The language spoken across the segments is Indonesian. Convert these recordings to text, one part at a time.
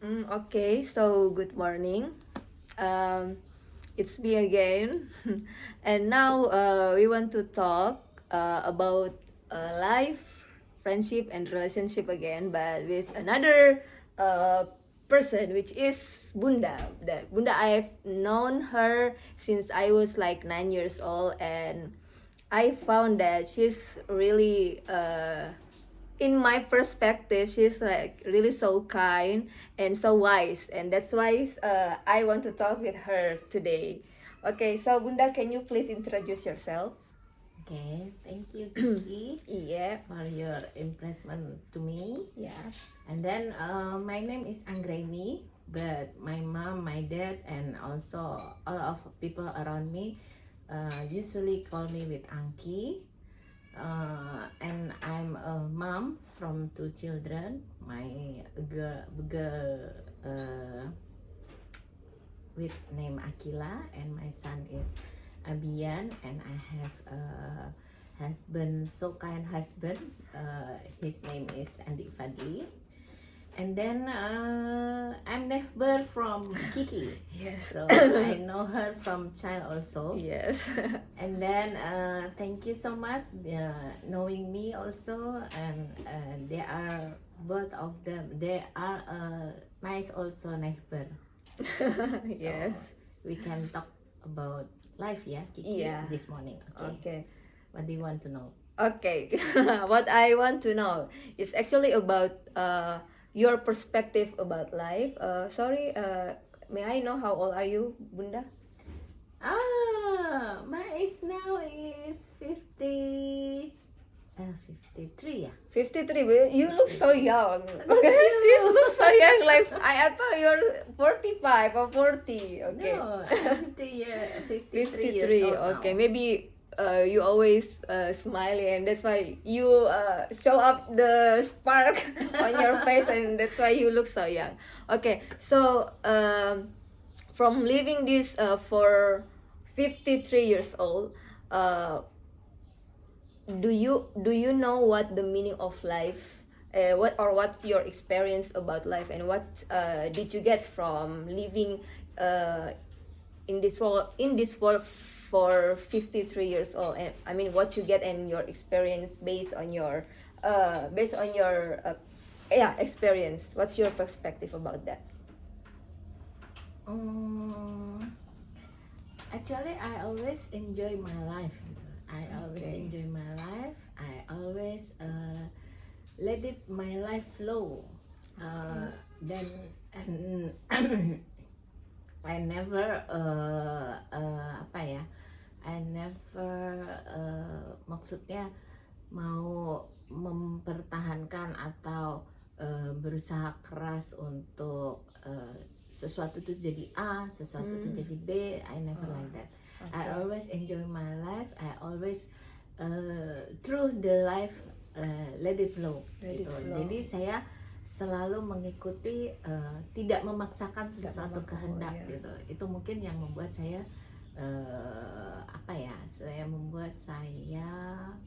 Okay, so good morning. Um, it's me again, and now we want to talk about life, friendship, and relationship again, but with another uh, person, which is Bunda. Bunda, I've known her since I was like 9 years old, and I found that she's really in my perspective, she's like really so kind and so wise, and that's why I want to talk with her today. Okay, so Bunda, can you please introduce yourself? Okay, thank you, Kiki, Yeah, for your impressment to me. yeah. And then my name is Anggraini, but my mom, my dad, and also all of people around me usually call me with Angki. And I'm a mom from two children. My girl with name Akila, and my son is Abian, and I have a husband, so kind husband. His name is Andi Fadli. And then I'm neighbor from Kiki, Yes. so I know her from child also. Yes. And then thank you so much knowing me also, and they are both of them. They are nice also neighbor. So Yes. we can talk about life, yeah, Kiki, Yeah. this morning. Okay. Okay. What do you want to know? Okay. What I want to know is actually about your perspective about life. Sorry, may I know how old are you, Bunda? My age now is 53, yeah. 53, but you look so young. Because you look so young, like I thought you're 45 or 40. Okay. No, I'm 53 years 53. old Okay, now. maybe you always smiling, and that's why you show up the spark on your face, and that's why you look so young. Okay, so from living this for 53 years old, uh, do you know what the meaning of life, what's your experience about life, and what did you get from living uh, in this world for 53 years old, and I mean what you get and your experience based on your experience. What's your perspective about that? Um, Actually, I always enjoy my life. I always Okay. enjoy my life. I always let it my life flow. Then and I never apa ya? I never maksudnya mau mempertahankan atau berusaha keras untuk sesuatu itu jadi A, sesuatu itu jadi B. I never like that. I Okay. always enjoy my life. I always through the life let it flow Let it gitu. flow. Jadi saya selalu mengikuti, tidak memaksakan Tidak sesuatu memaksa, kehendak ya. gitu. Itu mungkin yang membuat saya apa ya? Membuat saya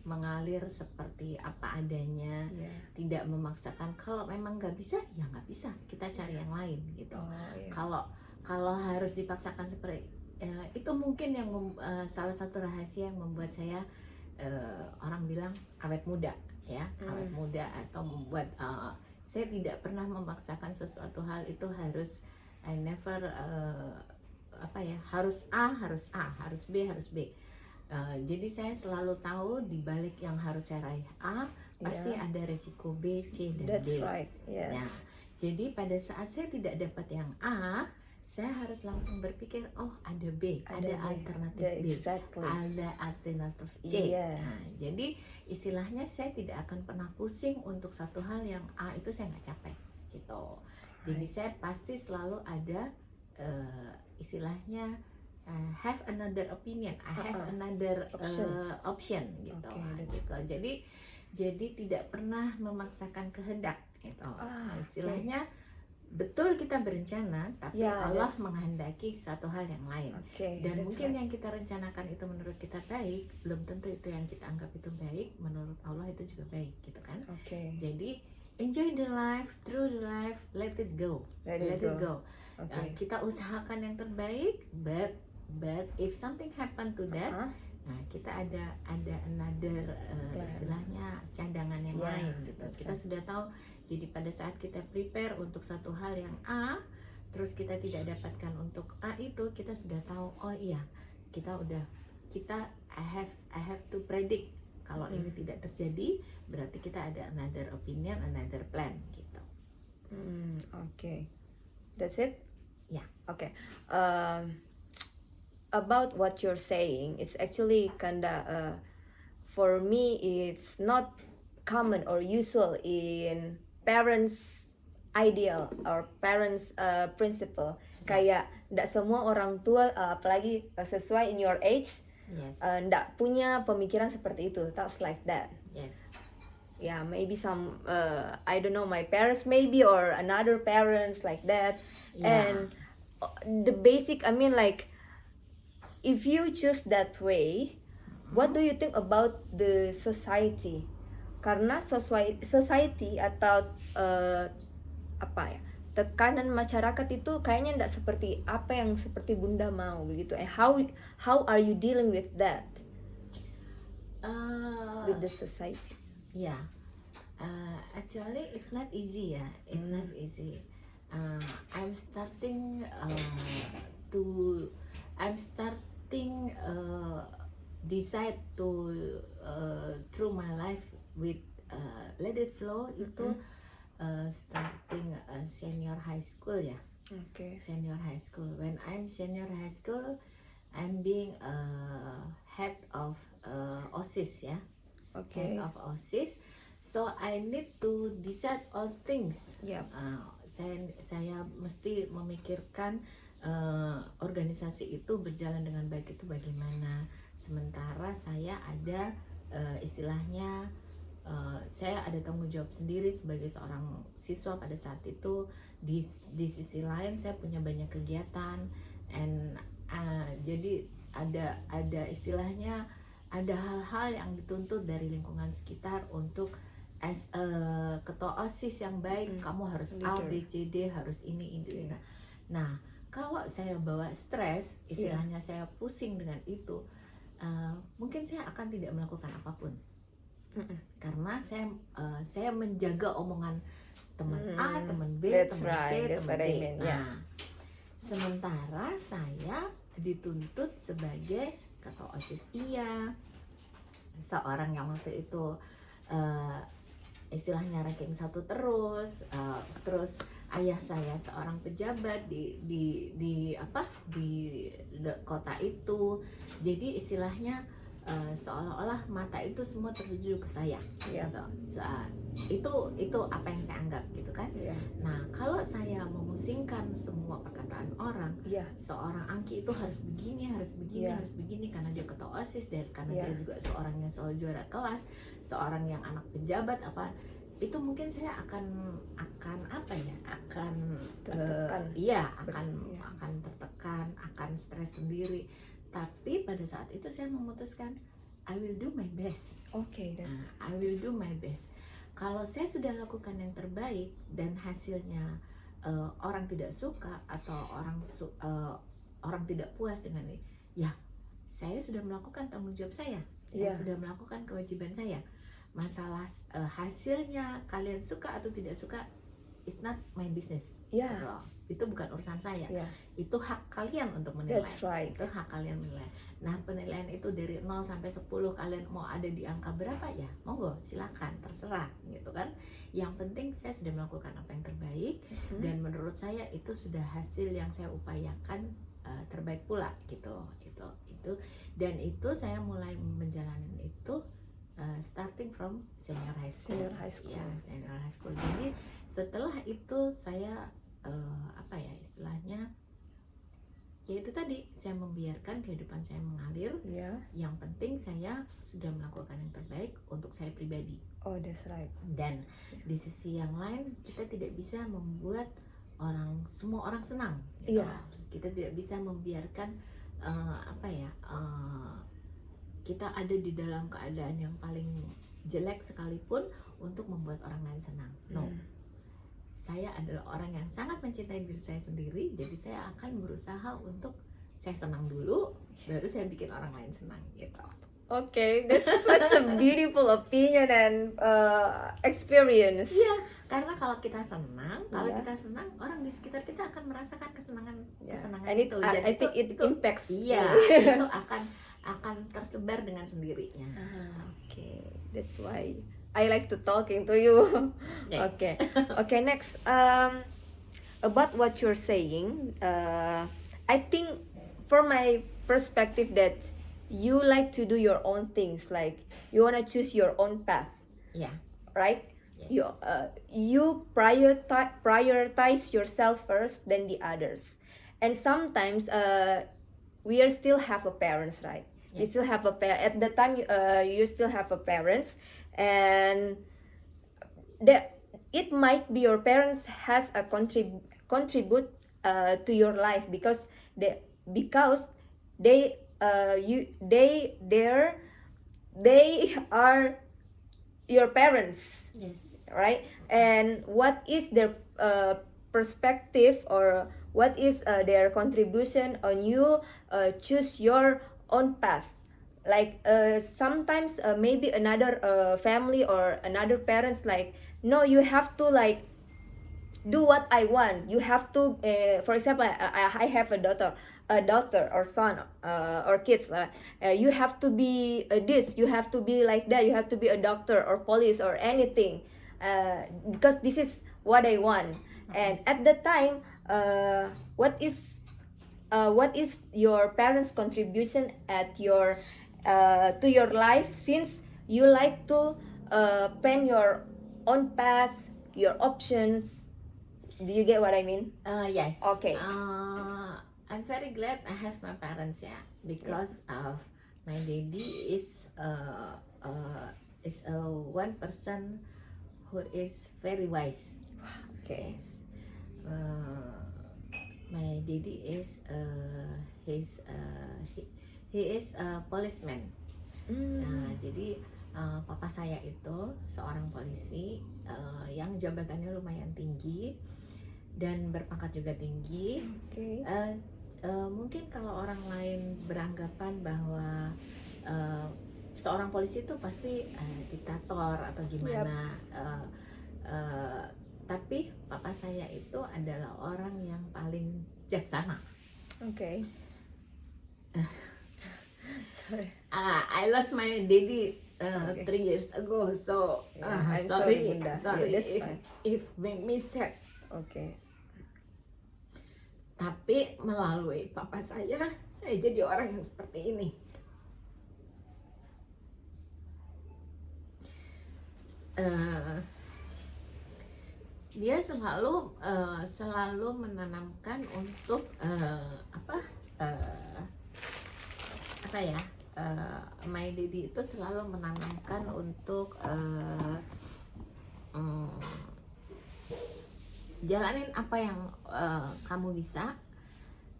mengalir seperti apa adanya, Yeah. tidak memaksakan. Kalau memang nggak bisa, ya nggak bisa. Kita cari yang lain gitu. Oh, yeah. Kalau harus dipaksakan seperti itu mungkin yang salah satu rahasia yang membuat saya orang bilang awet muda, ya, awet muda, atau membuat saya tidak pernah memaksakan sesuatu hal itu harus. I never apa ya, harus A, harus B, harus B. Jadi saya selalu tahu di balik yang harus saya raih A pasti Yeah. ada resiko B, C, dan That's D. right. Yes. Nah, jadi pada saat saya tidak dapat yang A, saya harus langsung berpikir, oh ada B, ada Ada B. alternatif Yeah, B, exactly. ada alternatif C. Iya. Nah, jadi istilahnya saya tidak akan pernah pusing untuk satu hal yang A itu saya nggak capek gitu. Jadi Right. saya pasti selalu ada istilahnya have another opinion, I have another option gitu. Okay, Nah, that's gitu. Jadi tidak pernah memaksakan kehendak gitu. Istilahnya betul kita berencana, tapi Yeah, Allah that's- menghendaki satu hal yang lain. Okay. Dan that's mungkin right. yang kita rencanakan itu menurut kita baik, belum tentu itu yang kita anggap itu baik menurut Allah itu juga baik gitu kan. Okay. Jadi enjoy the life, through the life, let it go, Let it go. Okay. Kita usahakan yang terbaik, but if something happen to that, Uh-huh. nah kita ada another Plan. istilahnya cadangan yang Yeah, lain gitu. that's Kita right. sudah tahu. Jadi pada saat kita prepare untuk satu hal yang A, terus kita tidak dapatkan untuk A itu, kita sudah tahu. Oh iya, kita I have to predict. Kalau ini tidak terjadi, berarti kita ada another opinion, another plan gitu. Okay. That's it? Yeah. Okay. About what you're saying, it's actually kinda for me it's not common or usual in parents ideal or parents principle. Kayak ndak semua orang tua apalagi sesuai in your age Yes. ndak punya pemikiran seperti itu. Thoughts like that. Yes. Yeah, maybe some I don't know, my parents maybe or another parents like that. Yeah. And the basic, I mean, like if you choose that way, what do you think about the society? Karena society atau apa ya, tekanan masyarakat itu kayaknya tidak seperti apa yang seperti Bunda mau begitu. And how are you dealing with that, with the society? Yeah, actually it's not easy ya. It's not easy. I'm starting decide to through my life with let it flow itu starting senior high school ya. Okay. Senior high school. When I'm senior high school, I'm being head of OSIS ya. Okay. Head of OSIS. So I need to decide all things. Yep. Saya mesti memikirkan organisasi itu berjalan dengan baik itu bagaimana. Sementara saya ada istilahnya saya ada tanggung jawab sendiri sebagai seorang siswa pada saat itu. Di sisi lain saya punya banyak kegiatan, and jadi ada istilahnya ada hal-hal yang dituntut dari lingkungan sekitar untuk as ketua OSIS yang baik, kamu harus A, B, C, D, harus ini. Nah, kalau saya bawa stres, istilahnya saya pusing dengan itu, mungkin saya akan tidak melakukan apapun. Karena saya menjaga omongan teman A, teman B, That's teman C, right. That's teman what D. I mean. Yeah. Nah, sementara saya dituntut sebagai ketua OSIS seorang yang waktu itu istilahnya ranking 1 terus ayah saya seorang pejabat di kota itu. Jadi istilahnya seolah-olah mata itu semua tertuju ke saya. Iya. Gitu. Itu apa yang saya anggap gitu kan. Yeah. Nah, kalau saya memusingkan semua perkataan orang, Yeah. seorang Angki itu harus begini, Yeah. harus begini karena dia ketua OSIS, karena Yeah. dia juga seorang yang selalu juara kelas, seorang yang anak pejabat apa, itu mungkin saya akan apa ya, akan Tertekan. akan tertekan, akan stres sendiri. Tapi pada saat itu saya memutuskan I will do my best. Okay. I will do my best. Kalau saya sudah lakukan yang terbaik dan hasilnya orang tidak suka atau orang tidak puas dengan ini, ya saya sudah melakukan tanggung jawab saya. Saya sudah melakukan kewajiban saya. Masalah hasilnya kalian suka atau tidak suka, it's not my business. Yeah. Itu bukan urusan saya. Yeah. Itu hak kalian untuk menilai. That's right. Itu hak kalian menilai. Nah, penilaian itu dari 0 sampai 10 kalian mau ada di angka berapa ya? Monggo, silakan, terserah gitu kan. Yang penting saya sudah melakukan apa yang terbaik dan menurut saya itu sudah hasil yang saya upayakan terbaik pula gitu. Itu dan itu saya mulai menjalani itu starting from senior high school. Ya, senior high school. Jadi setelah itu saya istilahnya ya itu tadi, saya membiarkan kehidupan saya mengalir. Yang penting saya sudah melakukan yang terbaik untuk saya pribadi. Oh, that's right. Dan di sisi yang lain kita tidak bisa membuat semua orang senang gitu. Kita tidak bisa membiarkan kita ada di dalam keadaan yang paling jelek sekalipun untuk membuat orang lain senang. No, saya adalah orang yang sangat mencintai diri saya sendiri, jadi saya akan berusaha untuk saya senang dulu, baru saya bikin orang lain senang gitu. Okay, that's such a beautiful opinion and experience. Iya, karena kalau kita senang, Iya. kita senang, orang di sekitar kita akan merasakan kesenangan Yeah. kesenangan And itu. Dan I think it itu impacts. iya, me. itu akan tersebar dengan sendirinya. Okay, that's why I like to talking to you. Okay. Okay, next. About what you're saying, I think from my perspective that you like to do your own things, like you wanna choose your own path, Yeah. right? Yes. You prioritize yourself first, then the others, and sometimes we are still have a parents, right? You Yes. still have a at the time you still have a parents, and it might be your parents has a contribute to your life because they they are your parents, Yes. right? And what is their perspective, or what is their contribution on you choose your own path? Like sometimes maybe another family or another parents like, no, you have to like do what I want. You have to for example, I have a daughter or son or kids, you have to be this, you have to be like that, you have to be a doctor or police or anything, because this is what I want. And at the time, what is your parents contribution at your to your life, since you like to plan your own path, your options? Do you get what I mean? Yes. Okay. I'm very glad I have my parents, because of my daddy is one person who is very wise. Okay. My daddy is he is a policeman. Jadi papa saya itu seorang polisi yang jabatannya lumayan tinggi dan berpangkat juga tinggi. Okay. Mungkin kalau orang lain beranggapan bahwa seorang polisi itu pasti diktator atau gimana, tapi papa saya itu adalah orang yang paling bijaksana. Okay. Sorry. I lost my daddy Okay. 3 years ago, so I'm sorry, Bunda. sorry Yeah, that's fine. if make me sad. Okay. Tapi melalui papa saya jadi orang yang seperti ini. Dia selalu menanamkan untuk my daddy itu selalu menanamkan untuk jalanin apa yang kamu bisa,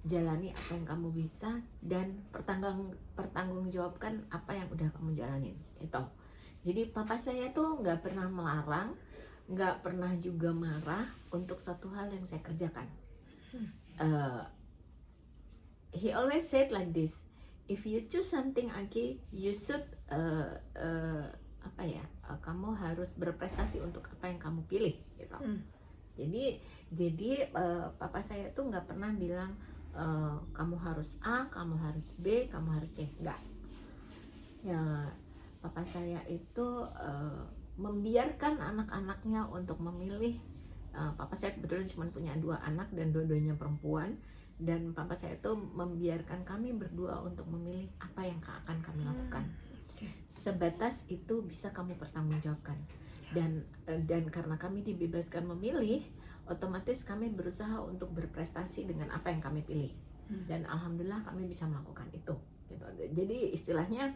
jalani apa yang kamu bisa, dan pertanggungjawabkan apa yang udah kamu jalanin itu. Jadi papa saya tuh nggak pernah melarang, nggak pernah juga marah untuk satu hal yang saya kerjakan. He always said like this, if you choose something, Aki, you should kamu harus berprestasi untuk apa yang kamu pilih gitu. Jadi papa saya tuh nggak pernah bilang kamu harus A, kamu harus B, kamu harus C, enggak. Ya, papa saya itu membiarkan anak-anaknya untuk memilih. Papa saya kebetulan cuma punya 2 anak dan dua-duanya perempuan, dan papa saya itu membiarkan kami berdua untuk memilih apa yang akan kami lakukan. Sebatas itu bisa kamu pertanggungjawabkan. Dan karena kami dibebaskan memilih, otomatis kami berusaha untuk berprestasi dengan apa yang kami pilih. Dan alhamdulillah kami bisa melakukan itu gitu. Jadi istilahnya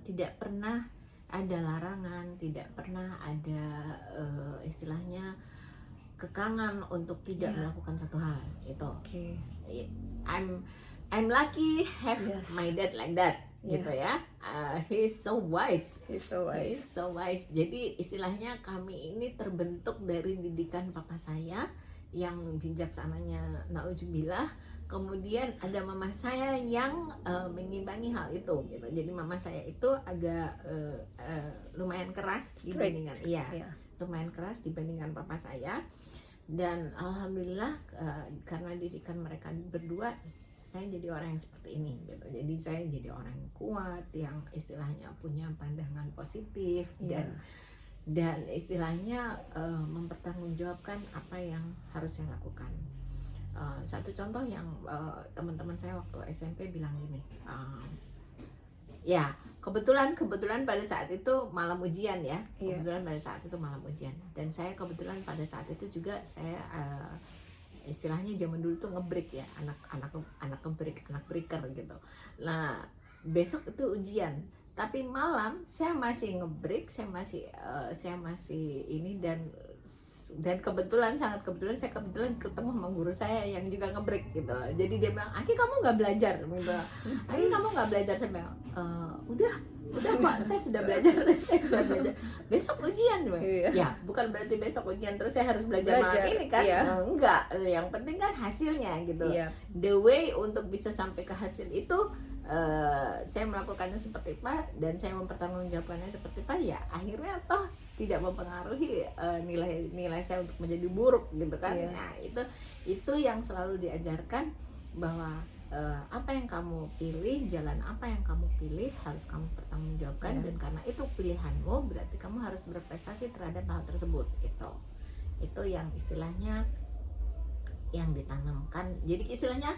tidak pernah ada larangan, tidak pernah ada istilahnya kekangan untuk tidak melakukan satu hal itu. Okay. I'm lucky have Yes. my dad like that. gitu ya. He's so wise. He's so wise. He's so wise. Jadi istilahnya kami ini terbentuk dari didikan papa saya yang bijaksananya nauzubillah. Kemudian ada mama saya yang mengimbangi hal itu gitu. Jadi mama saya itu agak lumayan keras dibandingkan lumayan keras dibandingkan papa saya. Dan alhamdulillah karena didikan mereka berdua, saya jadi orang yang seperti ini gitu. Jadi saya jadi orang yang kuat, yang istilahnya punya pandangan positif dan istilahnya mempertanggungjawabkan apa yang harus saya lakukan. Satu contoh yang teman-teman saya waktu SMP bilang gini, ya kebetulan pada saat itu malam ujian ya, kebetulan pada saat itu malam ujian, dan saya kebetulan pada saat itu juga saya istilahnya zaman dulu tuh ngebreak ya, anak breaker gitu. Nah besok itu ujian, tapi malam saya masih ngebreak, saya masih ini, dan sangat kebetulan saya ketemu sama guru saya yang juga ngebreak gitu. Jadi dia bilang, Aki kamu nggak belajar, gitu. Aki kamu nggak belajar. Saya bilang, udah kok, saya sudah belajar. Besok ujian, ya bukan berarti besok ujian terus saya harus belajar malam ini kan? Enggak, yang penting kan hasilnya gitu. The way untuk bisa sampai ke hasil itu saya melakukannya seperti apa dan saya mempertanggungjawabkannya seperti apa, ya akhirnya toh tidak mempengaruhi nilai saya untuk menjadi buruk gitu kan. Nah itu yang selalu diajarkan, bahwa apa yang kamu pilih, jalan apa yang kamu pilih harus kamu pertanggungjawabkan, dan karena itu pilihanmu berarti kamu harus berprestasi terhadap hal tersebut. Itu yang istilahnya yang ditanamkan. Jadi istilahnya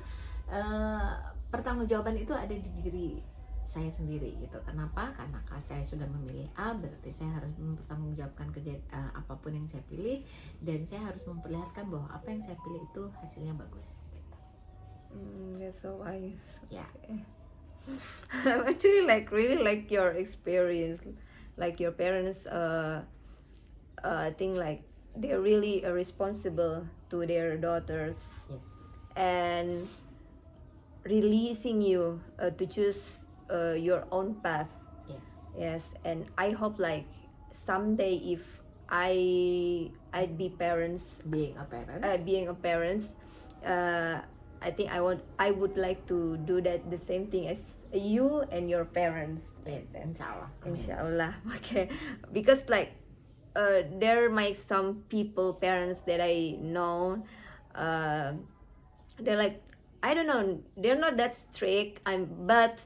pertanggungjawaban itu ada di diri saya sendiri gitu. Kenapa? Karena saya sudah memilih A, berarti saya harus mempertanggungjawabkan apapun yang saya pilih, dan saya harus memperlihatkan bahwa apa yang saya pilih itu hasilnya bagus gitu. That's so wise. Yeah. I'm actually really like your experience, like your parents think like they're really responsible to their daughters. Yes. And releasing you to choose your own path. Yes, and I hope like someday if I'd be being a parent, I think I would like to do that the same thing as you and your parents. Yes, inshallah. Inshallah. Okay, because like there might some parents that I know, they're like, I don't know, they're not that strict, but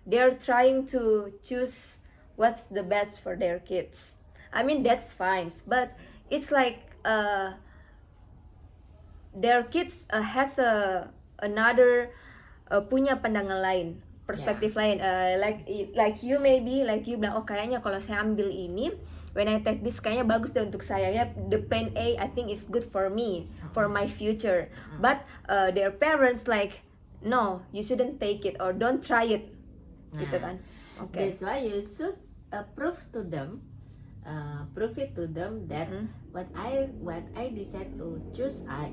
they're trying to choose what's the best for their kids. I mean, that's fine, but it's like their kids has another punya pandangan lain, perspektif lain. Like you maybe, like you bilang, oh kayaknya kalau saya ambil ini, when I take this kayaknya bagus deh untuk saya ya, the plan A I think is good for me, for my future. But their parents like, no, you shouldn't take it or don't try it, gitu kan. Okay. That's why you should prove it to them that what I decide to choose A,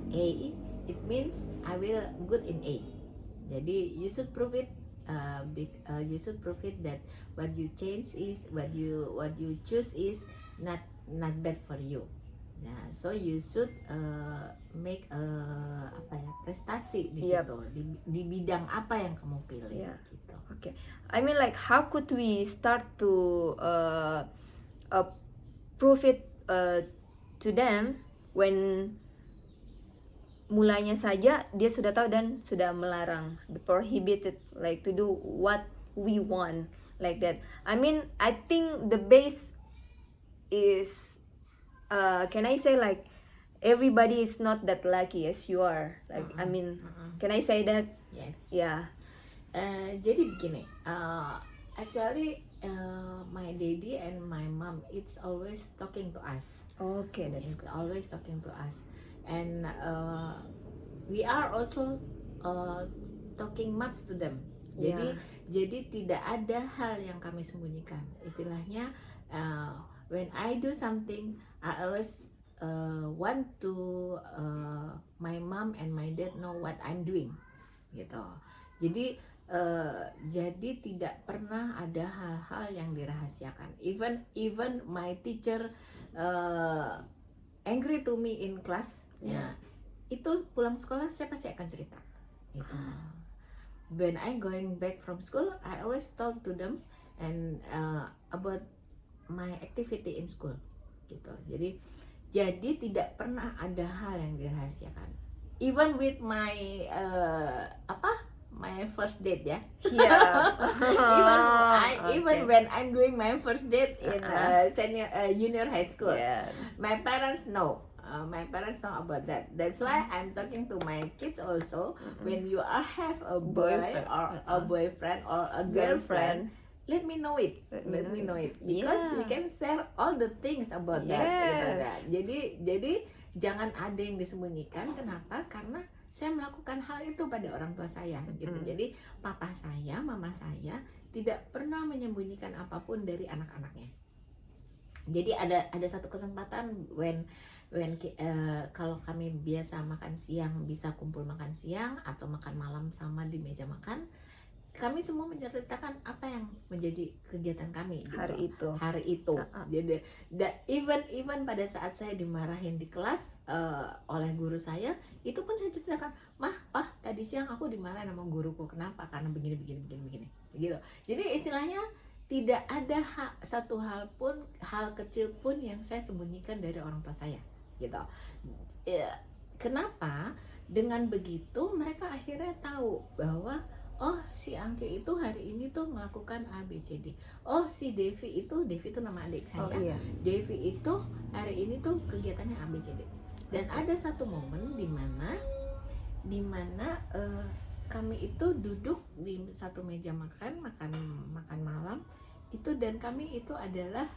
it means I will good in A. Jadi you should prove it. You should prove it that what you choose is not bad for you. Nah, so you should make prestasi di situ, di bidang apa yang kamu pilih. Gitu. Okay. I mean like how could we start to prove it to them when mulanya saja dia sudah tahu dan sudah melarang, prohibited, like to do what we want, like that. I mean, I think the base is can I say like everybody is not that lucky as you are, like I mean, can I say that? Yes. Yeah. Jadi begini, actually my daddy and my mom, it's always talking to us. Okay, that's it's always talking to us. And we are also talking much to them. Jadi tidak ada hal yang kami sembunyikan. Istilahnya when I do something, I always want to my mom and my dad know what I'm doing, gitu. Jadi Jadi tidak pernah ada hal-hal yang dirahasiakan. Even my teacher uh, angry to me in class, ya, itu pulang sekolah saya pasti akan cerita. Itu. When I going back from school, I always talk to them and about my activity in school, gitu. Jadi tidak pernah ada hal yang dirahasiakan. Even with my my first date, ya. Yeah. Even Okay. when I'm doing my first date in senior junior high school, Yeah. my parents know. My parents know about that. That's why I'm talking to my kids also. When you have a boy Boyfriend. or a boyfriend or a girlfriend, Girlfriend. let me know it. Let me know it because we Yeah. can share all the things about that. Gitu Yes. kan. Jadi jangan ada yang disembunyikan. Kenapa? Karena saya melakukan hal itu pada orang tua saya, gitu. Jadi papa saya, mama saya tidak pernah menyembunyikan apapun dari anak-anaknya. Jadi ada satu kesempatan kalau kami biasa makan siang, bisa kumpul makan siang atau makan malam sama di meja makan, kami semua menceritakan apa yang menjadi kegiatan kami gitu. Hari itu. Jadi even pada saat saya dimarahin di kelas oleh guru saya, itu pun saya ceritakan, "Mah, Pah, tadi siang aku dimarahin sama guruku. Kenapa? Karena begini gitu. Jadi istilahnya tidak ada satu hal kecil pun yang saya sembunyikan dari orang tua saya, gitu. Ya, kenapa? Dengan begitu mereka akhirnya tahu bahwa oh, si Angke itu hari ini tuh melakukan A, B, C, D. Oh, si Devi itu nama adik saya. Oh, iya. Devi itu hari ini tuh kegiatannya A, B, C, D. Dan ada satu momen di mana kami itu duduk di satu meja makan malam itu, dan kami itu adalah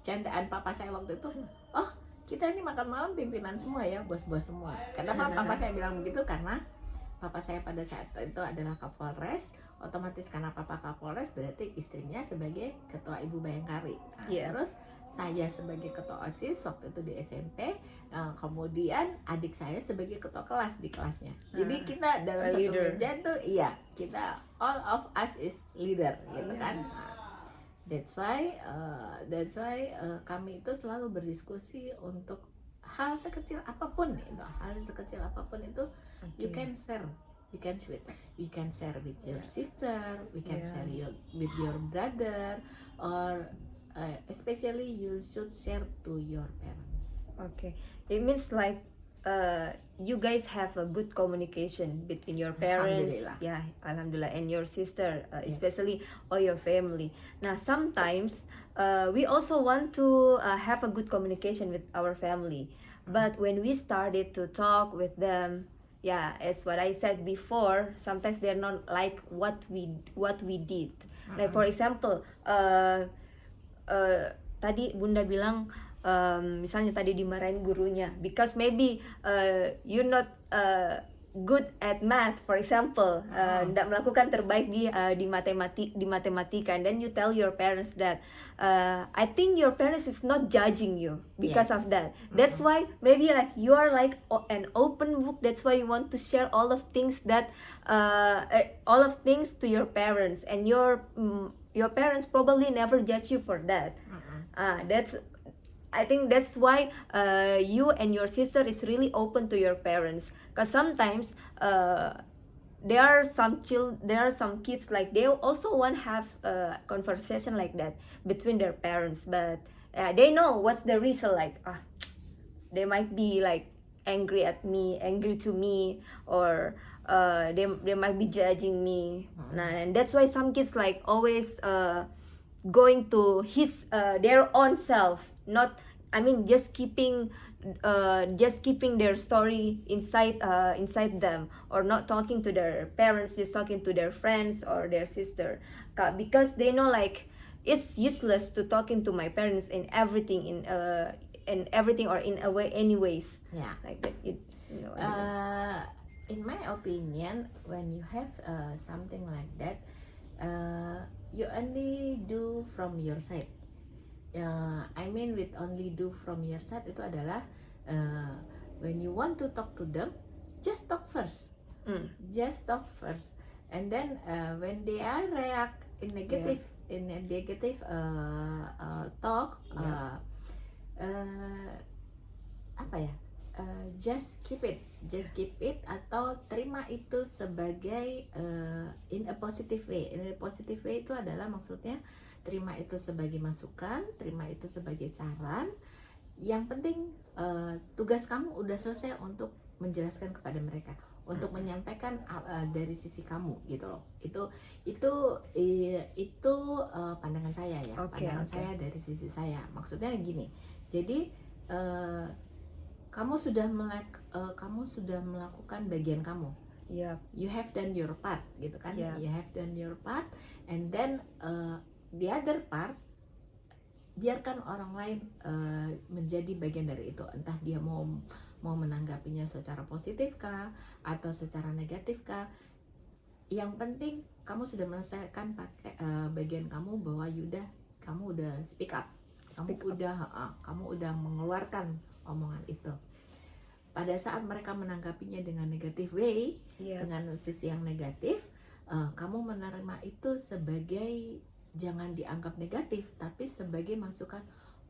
candaan papa saya waktu itu. Oh, kita ini makan malam pimpinan semua ya, bos-bos semua. Kenapa papa saya bilang begitu? Karena papa saya pada saat itu adalah Kapolres, otomatis karena papa Kapolres berarti istrinya sebagai ketua Ibu Bayangkari. Terus saya sebagai ketua OSIS waktu itu di SMP, kemudian adik saya sebagai ketua kelas di kelasnya. Jadi kita dalam satu meja tuh, kita all of us is leader, gitu kan. That's why kami itu selalu berdiskusi untuk hal sekecil apapun itu, you can share with your sister, we can share with your brother, or especially you should share to your parents. Okay, it means like you guys have a good communication between your parents, alhamdulillah, and your sister, especially all your family. Now sometimes we also want to have a good communication with our family, but when we started to talk with them, as what I said before, sometimes they're not like what we did. Like for example, tadi Bunda bilang misalnya tadi dimarahin gurunya because maybe you're not good at math, for example, tidak melakukan terbaik di matematika, and then you tell your parents that I think your parents is not judging you because of that. That's why maybe like you are like an open book. That's why you want to share all of things to your parents, and your parents probably never judge you for that. I think that's why you and your sister is really open to your parents, because sometimes there are some kids like they also want to have a conversation like that between their parents, but they know what's the reason, like they might be like angry to me, or they might be judging me. And that's why some kids like always going to their own self, not, I mean, just keeping their story inside them, or not talking to their parents, just talking to their friends or their sister, because they know like it's useless to talking to my parents in everything, or in a way anyways, like that, you know. In my opinion, when you have something like that, you only do from your side. I mean with only do from your side itu adalah when you want to talk to them, just talk first. Mm. Just talk first, and then when they are react in negative, in a negative talk, Yeah. apa ya? Just keep it atau terima itu sebagai in a positive way. In a positive way itu adalah maksudnya terima itu sebagai masukan, terima itu sebagai saran. Yang penting tugas kamu udah selesai untuk menjelaskan kepada mereka, untuk menyampaikan dari sisi kamu gitu loh. Itu pandangan saya ya, pandangan saya dari sisi saya. Maksudnya gini, jadi kamu sudah melakukan bagian kamu. Yep. You have done your part gitu kan. Yeah. You have done your part, and then the other part biarkan orang lain menjadi bagian dari itu, entah dia mau menanggapinya secara positif kah atau secara negatif kah. Yang penting kamu sudah menyelesaikan pakai bagian kamu, bahwa kamu udah speak up, kamu udah mengeluarkan omongan itu. Pada saat mereka menanggapinya dengan negatif way, dengan sisi yang negatif, kamu menerima itu sebagai, jangan dianggap negatif, tapi sebagai masukan.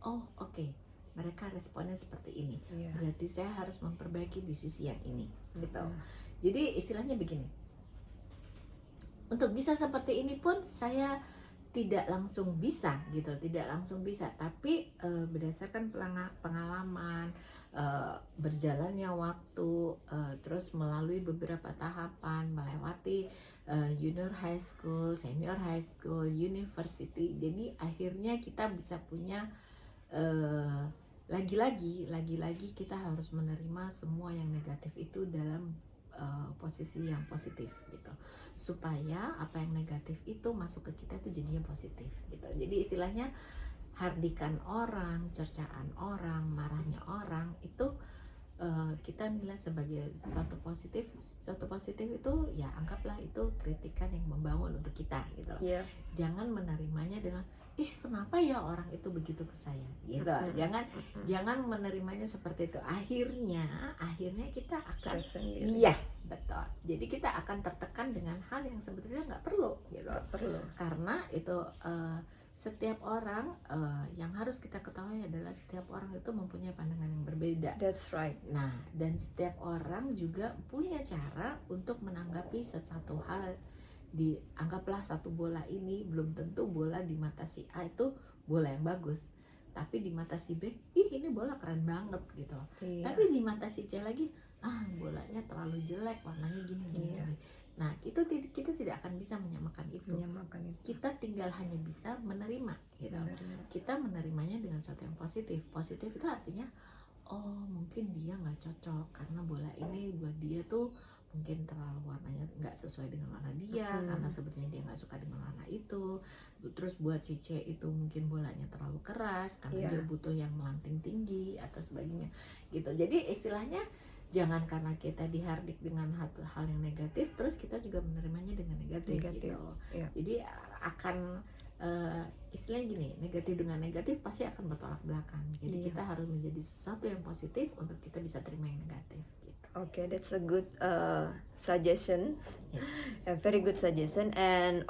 Oh, oke, mereka responnya seperti ini. Berarti saya harus memperbaiki di sisi yang ini, gitu. Jadi istilahnya begini. Untuk bisa seperti ini pun saya tidak langsung bisa, gitu. Tidak langsung bisa, tapi berdasarkan pengalaman, berjalannya waktu, terus melalui beberapa tahapan, melewati junior high school, senior high school, university. Jadi akhirnya kita bisa punya lagi-lagi kita harus menerima semua yang negatif itu dalam posisi yang positif gitu, supaya apa yang negatif itu masuk ke kita itu jadinya positif gitu. Jadi istilahnya hardikan orang, cercaan orang, marahnya orang itu kita nilai sebagai suatu positif. Suatu positif itu ya anggaplah itu kritikan yang membangun untuk kita gitu loh. Jangan menerimanya dengan kenapa ya orang itu begitu ke saya gitu. Jangan menerimanya seperti itu. Akhirnya kita akan betul. Jadi kita akan tertekan dengan hal yang sebetulnya nggak perlu gitu. Karena itu setiap orang yang harus kita ketahui adalah setiap orang itu mempunyai pandangan yang berbeda. That's right. Nah, dan setiap orang juga punya cara untuk menanggapi sesuatu hal. Anggaplah satu bola ini belum tentu bola di mata si A itu bola yang bagus, tapi di mata si B, ini bola keren banget gitu. Tapi di mata si C lagi, bolanya terlalu jelek, warnanya gini. Nah, itu kita tidak akan bisa menyamakan itu. Kita tinggal hanya bisa menerima gitu. Kita menerimanya dengan sesuatu yang positif. Positif itu artinya, mungkin dia nggak cocok karena bola ini buat dia tuh mungkin terlalu warnanya nggak sesuai dengan warna dia, karena sebetulnya dia nggak suka dengan warna itu. Terus buat si C itu mungkin bolanya terlalu keras karena dia butuh yang melanting tinggi atau sebagainya gitu. Jadi istilahnya jangan karena kita dihardik dengan hal yang negatif terus kita juga menerimanya dengan negatif. Gitu. Jadi akan istilahnya gini, negatif dengan negatif pasti akan bertolak belakang. Jadi kita harus menjadi sesuatu yang positif untuk kita bisa terima yang negatif. Okay, that's a good suggestion. A very good suggestion. And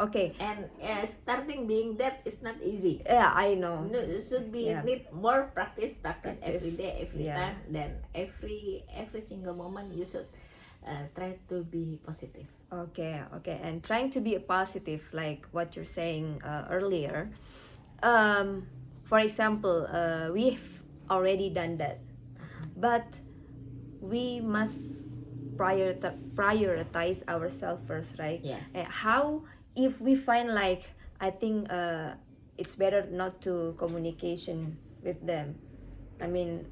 starting being that is not easy. Yeah, I know. No, it should be need more practice every day, every time. Then every single moment you should try to be positive. Okay, and trying to be positive, like what you're saying earlier. For example, we've already done that, but we must prioritize ourselves first, right? Yes. How if we find like, I think it's better not to communication with them. I mean,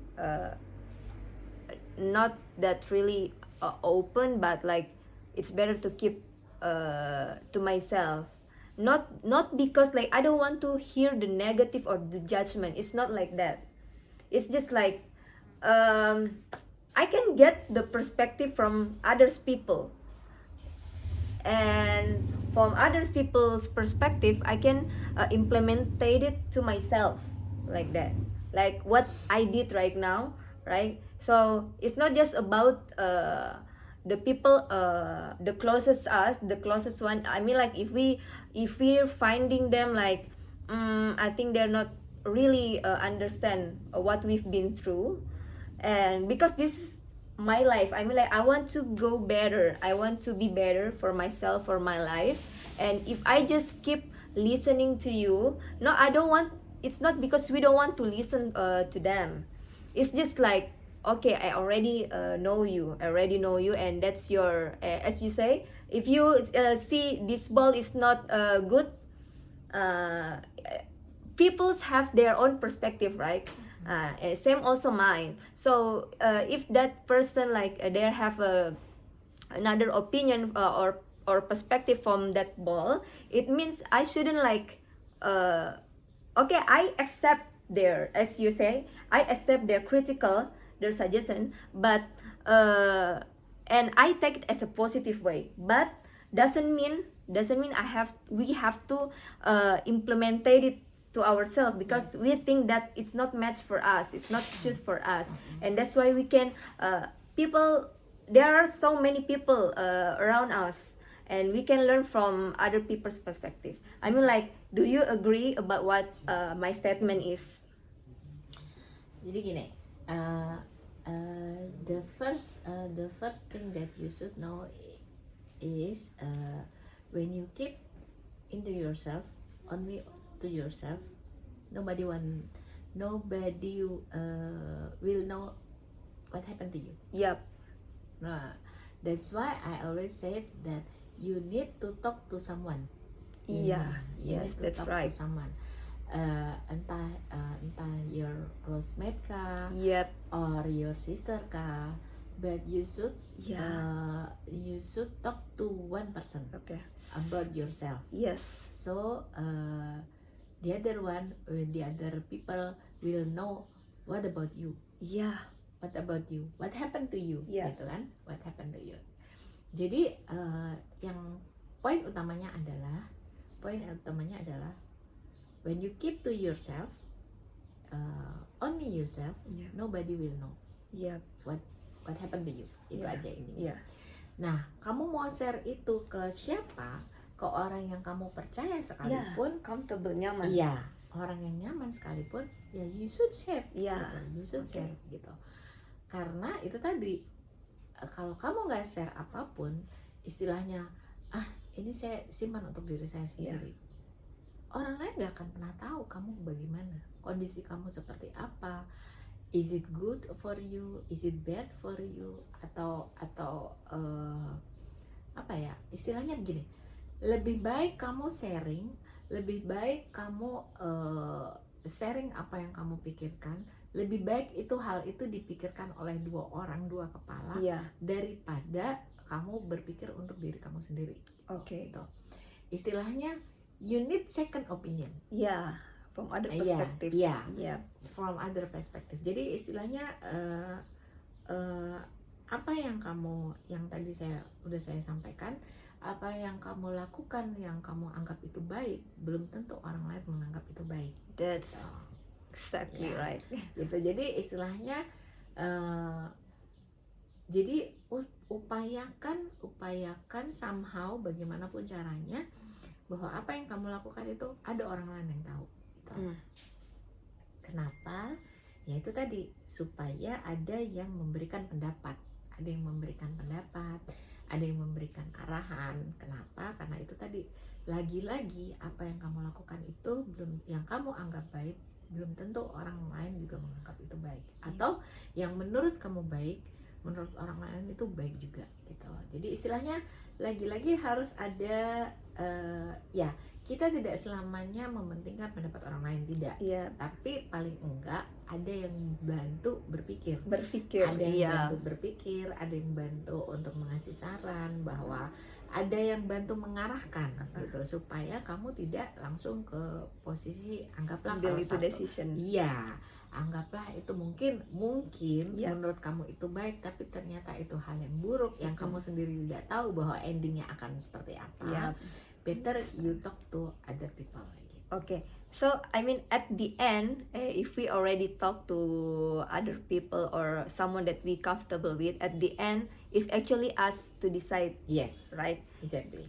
not that really open, but like it's better to keep to myself. Not because like I don't want to hear the negative or the judgment. It's not like that. It's just like I can get the perspective from others people, and from others people's perspective I can implement it to myself, like that, like what I did right now, right? So it's not just about the people the closest us, the closest one. I mean, like if we're finding them like I think they're not really understand what we've been through, and because this is my life, I mean, like I want to go better, I want to be better for myself, for my life. And if I just keep listening to you, no, I don't want, it's not because we don't want to listen to them. It's just like, okay, I already know you, I already know you, and that's your as you say, if you see this ball is not good, uh, people's have their own perspective, right? Same also mine. So if that person like they have another opinion or perspective from that ball, it means I shouldn't like okay, I accept their, as you say, I accept their critical, their suggestion, but and I take it as a positive way, but doesn't mean we have to implement it to ourselves, because we think that it's not matched for us, it's not suit for us. And that's why we can people, there are so many people around us, and we can learn from other people's perspective. I mean, like, do you agree about what my statement is? Jadi gini, the first thing that you should know is when you keep into yourself, only to yourself, nobody will know what happened to you. Yep. Nah, that's why I always said that you need to talk to someone. Yeah. You Yes, need to that's talk right. to someone. Entah your roommate kah, Yep. or your sister kah, but you should Yeah. talk to one person Okay. about yourself. Yes. So the other people will know what about you. Yeah. What about you? What happened to you? Yeah. Gitu kan? What happened to you? Jadi yang poin utamanya adalah when you keep to yourself, only yourself, Yeah. nobody will know Yep. what happened to you. Itu Yeah. aja intinya. Yeah. Nah, kamu mau share itu ke siapa? Ke orang yang kamu percaya sekalipun. Comfortable, nyaman. Iya, orang yang nyaman sekalipun, ya you should share. Iya. Gitu. You should Okay. share gitu. Karena itu tadi, kalau kamu nggak share apapun, istilahnya, ini saya simpan untuk diri saya sendiri. Orang lain nggak akan pernah tahu kamu bagaimana, kondisi kamu seperti apa. Is it good for you? Is it bad for you? Atau apa ya? Istilahnya begini. Lebih baik kamu sharing, lebih baik kamu sharing apa yang kamu pikirkan. Lebih baik hal itu dipikirkan oleh dua kepala, daripada kamu berpikir untuk diri kamu sendiri. Oke. Gitu. Istilahnya you need second opinion. Yeah, from other perspective. Yeah. Yeah. From other perspective. Jadi istilahnya apa yang tadi saya sampaikan, apa yang kamu lakukan yang kamu anggap itu baik, belum tentu orang lain menganggap itu baik. That's exactly right. Gitu. Jadi istilahnya jadi upayakan somehow bagaimanapun caranya, bahwa apa yang kamu lakukan itu ada orang lain yang tahu gitu. Kenapa? Ya itu tadi, supaya ada yang memberikan pendapat, ada yang memberikan arahan. Kenapa? Karena itu tadi, lagi-lagi apa yang kamu lakukan itu yang kamu anggap baik, belum tentu orang lain juga menganggap itu baik. Atau yang menurut kamu baik, menurut orang lain itu baik juga gitu. Jadi istilahnya lagi-lagi harus ada kita tidak selamanya mementingkan pendapat orang lain, tidak. Tapi paling enggak ada yang bantu berpikir. Ada yang bantu berpikir, ada yang bantu untuk mengasih saran, bahwa ada yang bantu mengarahkan gitu, supaya kamu tidak langsung ke posisi anggaplah kalau itu decision. Iya, anggaplah itu mungkin menurut kamu itu baik, tapi ternyata itu hal yang buruk yang kamu sendiri tidak tahu bahwa endingnya akan seperti apa. Better you talk to other people gitu. Oke. So I mean, at the end, if we already talk to other people or someone that we comfortable with, at the end it's actually us to decide, Yes, right? exactly.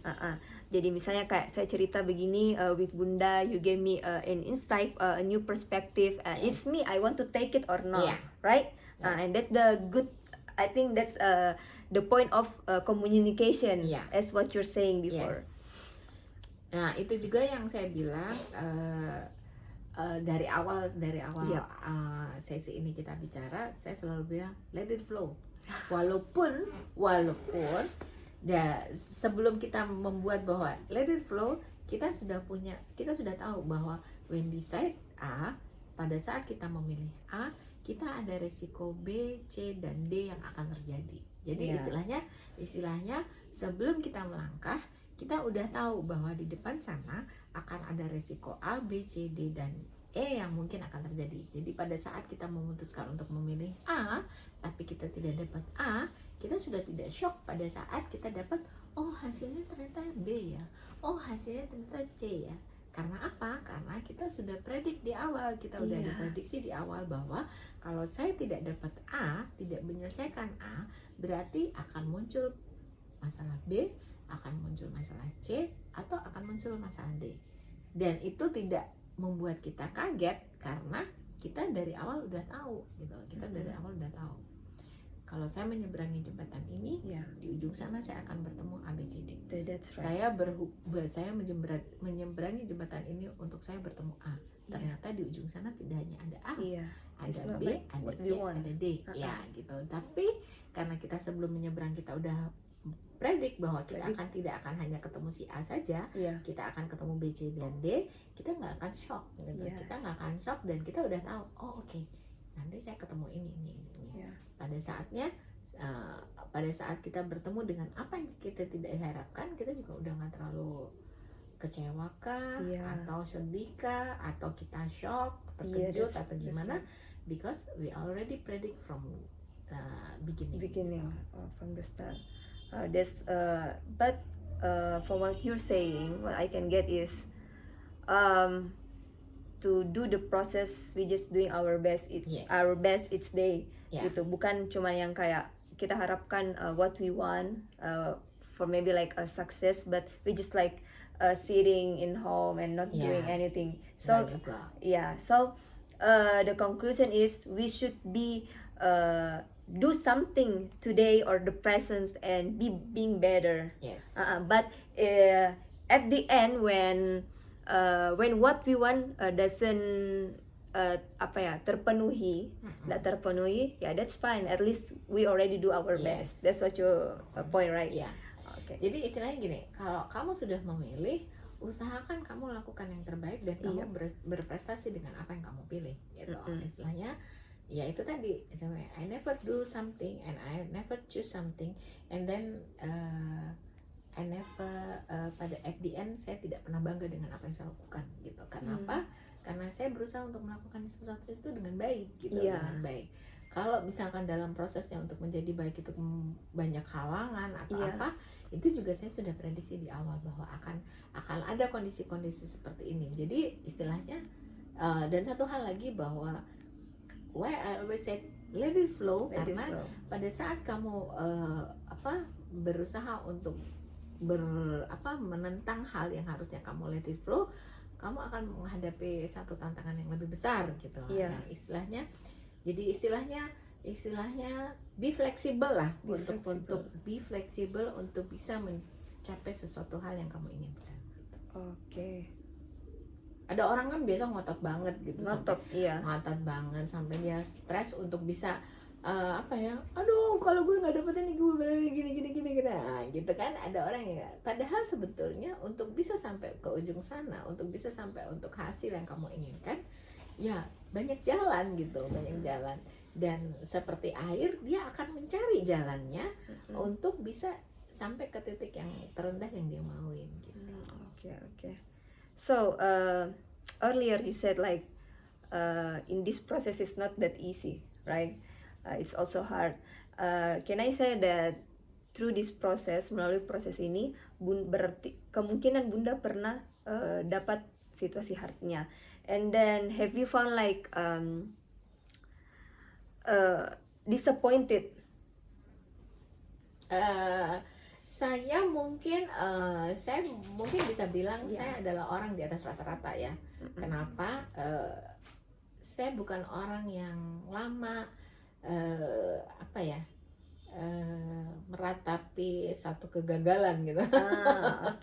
Jadi misalnya kayak saya cerita begini with Bunda, you gave me an insight, a new perspective. It's me. I want to take it or not, Yeah. right? Yeah. And that's the good. I think that's the point of communication, Yeah. as what you're saying before. Yes. Nah, itu juga yang saya bilang dari awal Yep. Sesi ini kita bicara, saya selalu bilang let it flow. Walaupun sebelum kita membuat bahwa let it flow, kita sudah tahu bahwa when decide A, pada saat kita memilih A, kita ada resiko B, C, dan D yang akan terjadi. Jadi Yeah. istilahnya sebelum kita melangkah, kita udah tahu bahwa di depan sana akan ada resiko A, B, C, D, dan E yang mungkin akan terjadi. Jadi pada saat kita memutuskan untuk memilih A, tapi kita tidak dapat A, kita sudah tidak shock pada saat kita dapat, oh hasilnya ternyata B ya, oh hasilnya ternyata C ya. Karena apa? Karena kita sudah predik di awal, kita udah ada prediksi di awal bahwa kalau saya tidak dapat A, tidak menyelesaikan A, berarti akan muncul masalah B, akan muncul masalah C, atau akan muncul masalah D. Dan itu tidak membuat kita kaget karena kita dari awal udah tahu gitu. Kita dari awal udah tahu. Kalau saya menyeberangi jembatan ini, di ujung sana saya akan bertemu A, B, C, D. That's right. Saya menyeberangi jembatan ini untuk saya bertemu A. Ternyata di ujung sana tidak hanya ada A, ada B, ada C, ada D, ya gitu. Tapi karena kita sebelum menyeberang kita udah predik bahwa kita tidak akan hanya ketemu si A saja, kita akan ketemu B, C, dan D, kita nggak akan shock gitu. Kita nggak akan shock dan kita udah tahu, oh oke, nanti saya ketemu ini. Pada saat kita bertemu dengan apa yang kita tidak harapkan, kita juga udah nggak terlalu kecewa kah, atau sedih kah, atau kita shock, terkejut atau gimana, because we already predict from beginning from the start. But from what you're saying, what I can get is to do the process, we just doing our best each day. Gitu, bukan cuma yang kayak kita harapkan what we want for maybe like a success, but we just like sitting in home and not doing anything. So the conclusion is we should be do something today or the present and being better. But at the end when what we want doesn't terpenuhi, that's fine. At least we already do our best. That's what your point, right? Okay. Jadi istilahnya gini, kalau kamu sudah memilih, usahakan kamu lakukan yang terbaik dan kamu berprestasi dengan apa yang kamu pilih. Gitu. Istilahnya, ya itu tadi, I never do something and I never choose something and then I never at the end saya tidak pernah bangga dengan apa yang saya lakukan gitu. Kenapa? Karena saya berusaha untuk melakukan sesuatu itu dengan baik gitu, dengan baik. Kalau misalkan dalam prosesnya untuk menjadi baik itu banyak halangan atau apa, itu juga saya sudah prediksi di awal bahwa akan ada kondisi-kondisi seperti ini. Jadi istilahnya dan satu hal lagi bahwa why I always say let it flow, karena pada saat kamu berusaha untuk menentang hal yang harusnya kamu let it flow, kamu akan menghadapi satu tantangan yang lebih besar gitu. Istilahnya be flexible lah, untuk be flexible untuk bisa mencapai sesuatu hal yang kamu inginkan. Oke. Ada orang kan biasa ngotot banget gitu, ngotot banget sampai dia stres untuk bisa aduh kalau gue nggak dapet ini gue berani gini gitu kan. Ada orang ya, padahal sebetulnya untuk bisa sampai ke ujung sana, untuk bisa sampai untuk hasil yang kamu inginkan, ya banyak jalan gitu, banyak jalan. Dan seperti air, dia akan mencari jalannya untuk bisa sampai ke titik yang terendah yang dia mauin gitu. Okay. So earlier you said like in this process is not that easy, right? It's also hard. Can I say that through this process, melalui proses ini, berarti kemungkinan Bunda pernah dapat situasi hardnya. And then have you found like disappointed? Saya mungkin bisa bilang saya adalah orang di atas rata-rata ya. Kenapa? Saya bukan orang yang lama meratapi satu kegagalan gitu.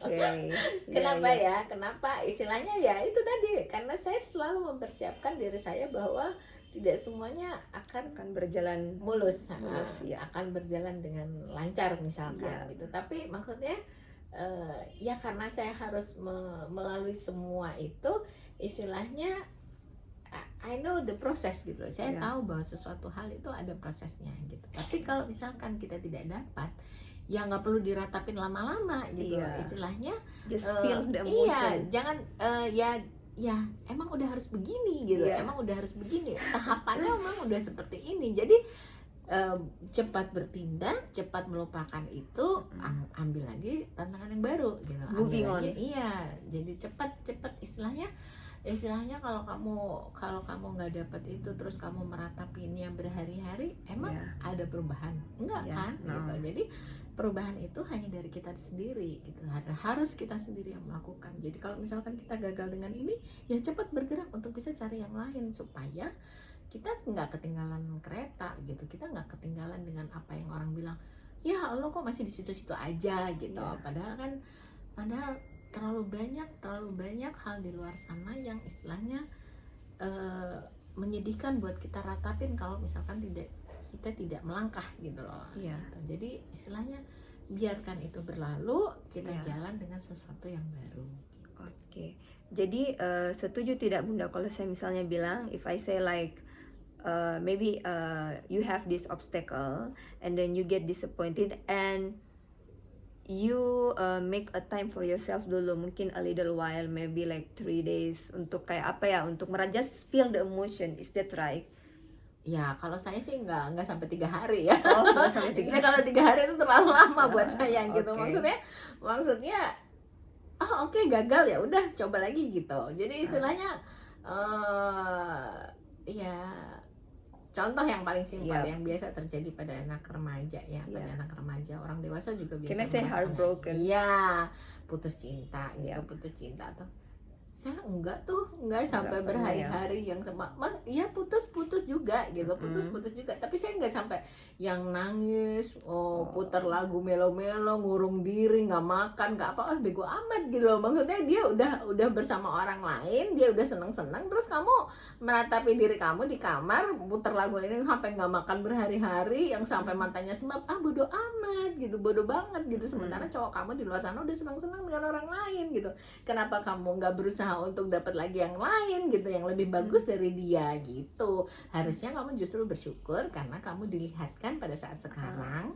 Okay. Kenapa ya? Kenapa? Istilahnya ya itu tadi, karena saya selalu mempersiapkan diri saya bahwa tidak semuanya akan berjalan mulus, ya. akan berjalan dengan lancar misalkan gitu. Tapi maksudnya ya karena saya harus melalui semua itu, istilahnya I know the process gitu. Saya tahu bahwa sesuatu hal itu ada prosesnya gitu. Tapi kalau misalkan kita tidak dapat, ya nggak perlu diratapin lama-lama gitu. Istilahnya just feel the emotion. Iya, jangan ya emang udah harus begini gitu. Emang udah harus begini. Tahapannya memang udah seperti ini. Jadi cepat bertindak, cepat melupakan itu, ambil lagi tantangan yang baru gitu. Moving on. Iya, jadi cepat istilahnya kalau kamu nggak dapat itu terus kamu meratapinya berhari-hari, emang ada perubahan enggak kan? Gitu. Jadi perubahan itu hanya dari kita sendiri gitu. Harus kita sendiri yang melakukan. Jadi kalau misalkan kita gagal dengan ini, ya cepat bergerak untuk bisa cari yang lain supaya kita nggak ketinggalan kereta gitu. Kita nggak ketinggalan dengan apa yang orang bilang, ya lo kok masih di situ-situ aja gitu. Padahal terlalu banyak hal di luar sana yang istilahnya menyedihkan buat kita ratapin kalau misalkan kita tidak melangkah gitu loh. Gitu. Jadi istilahnya biarkan itu berlalu, kita jalan dengan sesuatu yang baru. Oke. Jadi setuju tidak Bunda kalau saya misalnya bilang, if I say like maybe you have this obstacle and then you get disappointed and you make a time for yourself dulu, mungkin a little while, maybe like 3 days, untuk kayak apa ya, untuk just feel the emotion. Is that right? Ya kalau saya sih nggak sampai 3 hari ya. Nggak sampai 3 hari. Kalau 3 hari itu terlalu lama buat saya gitu. Maksudnya oke, gagal ya udah coba lagi gitu. Jadi istilahnya ya contoh yang paling simpel yang biasa terjadi pada anak remaja ya, pada anak remaja, orang dewasa juga biasa. Can I say heartbroken? Iya, putus cinta gitu, putus cinta tuh. Saya enggak sampai berhari-hari yang putus juga gitu, putus juga, tapi saya enggak sampai yang nangis, putar lagu melo-melo, ngurung diri, nggak makan, nggak apa, bego amat gitu loh. Maksudnya dia udah bersama orang lain, dia udah seneng-seneng, terus kamu meratapi diri kamu di kamar, putar lagu ini sampai nggak makan berhari-hari, yang sampai matanya semap, bodo amat gitu, bodo banget gitu. Sementara cowok kamu di luar sana udah seneng-seneng dengan orang lain gitu. Kenapa kamu nggak berusaha untuk dapat lagi yang lain gitu, yang lebih bagus dari dia gitu? Harusnya kamu justru bersyukur karena kamu dilihatkan pada saat sekarang,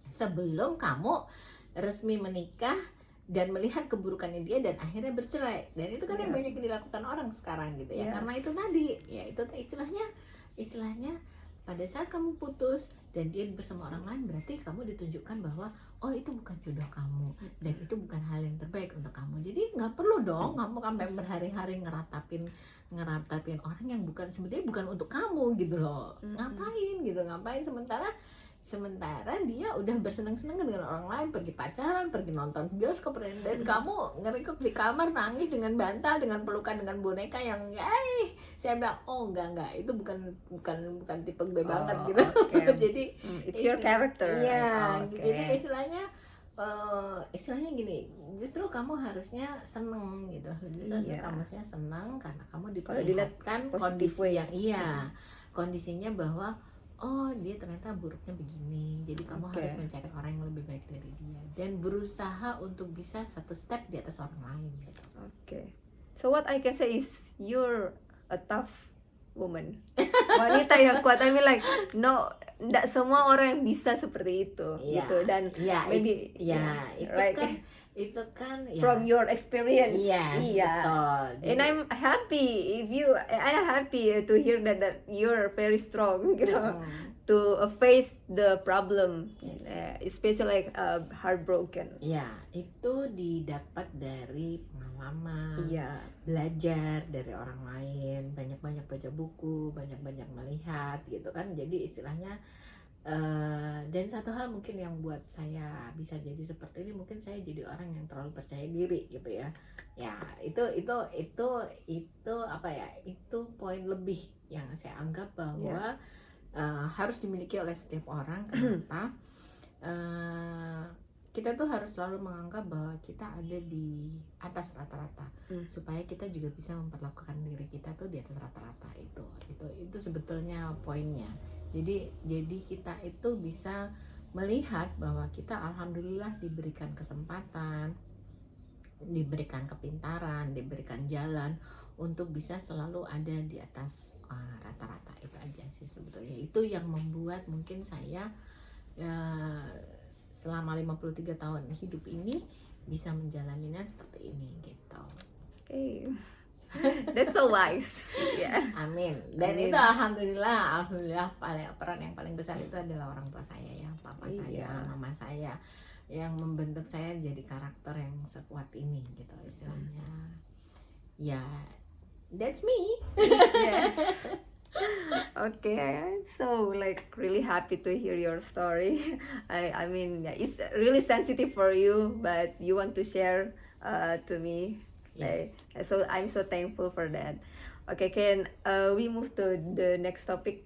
sebelum kamu resmi menikah dan melihat keburukannya dia dan akhirnya bercerai. Dan itu kan yang banyak dilakukan orang sekarang gitu ya. Karena itu tadi ya, itu istilahnya pada saat kamu putus dan dia bersama orang lain, berarti kamu ditunjukkan bahwa itu bukan jodoh kamu dan itu bukan hal yang terbaik untuk kamu. Jadi nggak perlu dong kamu sampai berhari-hari ngeratapin orang yang sebetulnya bukan untuk kamu gitu loh. Ngapain sementara dia udah bersenang-senang dengan orang lain, pergi pacaran, pergi nonton bioskop, dan kamu ngerikuk di kamar nangis dengan bantal, dengan pelukan, dengan boneka yang saya bilang enggak, itu bukan tipe gue banget gitu. Jadi it's your character. Iya, jadi istilahnya gini, justru kamu harusnya seneng gitu, kamu harusnya senang karena kamu diperlihatkan kondisi yang kondisinya bahwa dia ternyata buruknya begini. Jadi kamu harus mencari orang yang lebih baik dari dia dan berusaha untuk bisa satu step di atas orang lain gitu. So what I can say is you're a tough woman. Wanita yang kuat. I mean like tidak semua orang yang bisa seperti itu gitu. Dan maybe itu kan from your experience. Betul. And I'm happy to hear that you're very strong gitu. to face the problem, Yes. especially like heartbroken. Ya, itu didapat dari pengalaman, Iya. belajar dari orang lain, banyak-banyak baca buku, banyak-banyak melihat gitu kan. Jadi istilahnya dan satu hal mungkin yang buat saya bisa jadi seperti ini, mungkin saya jadi orang yang terlalu percaya diri gitu ya. Ya, itu apa ya? Itu poin lebih yang saya anggap bahwa harus dimiliki oleh setiap orang. Kenapa? Kita tuh harus selalu menganggap bahwa kita ada di atas rata-rata, supaya kita juga bisa memperlakukan diri kita tuh di atas rata-rata. Itu sebetulnya poinnya. Jadi kita itu bisa melihat bahwa kita alhamdulillah diberikan kesempatan, diberikan kepintaran, diberikan jalan untuk bisa selalu ada di atas rata-rata. Itu aja sih sebetulnya. Itu yang membuat mungkin saya selama 53 tahun hidup ini bisa menjalaninya seperti ini gitu. Okay. That's so wise. Yeah. Amin. Dan Amin. itu alhamdulillah peran yang paling besar itu adalah orang tua saya ya, papa saya, Iya. mama saya, yang membentuk saya jadi karakter yang sekuat ini gitu istilahnya. Ya, that's me. Yes. Okay, so like really happy to hear your story. I mean, yeah, it's really sensitive for you, but you want to share to me. Yes. So I'm so thankful for that. Okay, can we move to the next topic?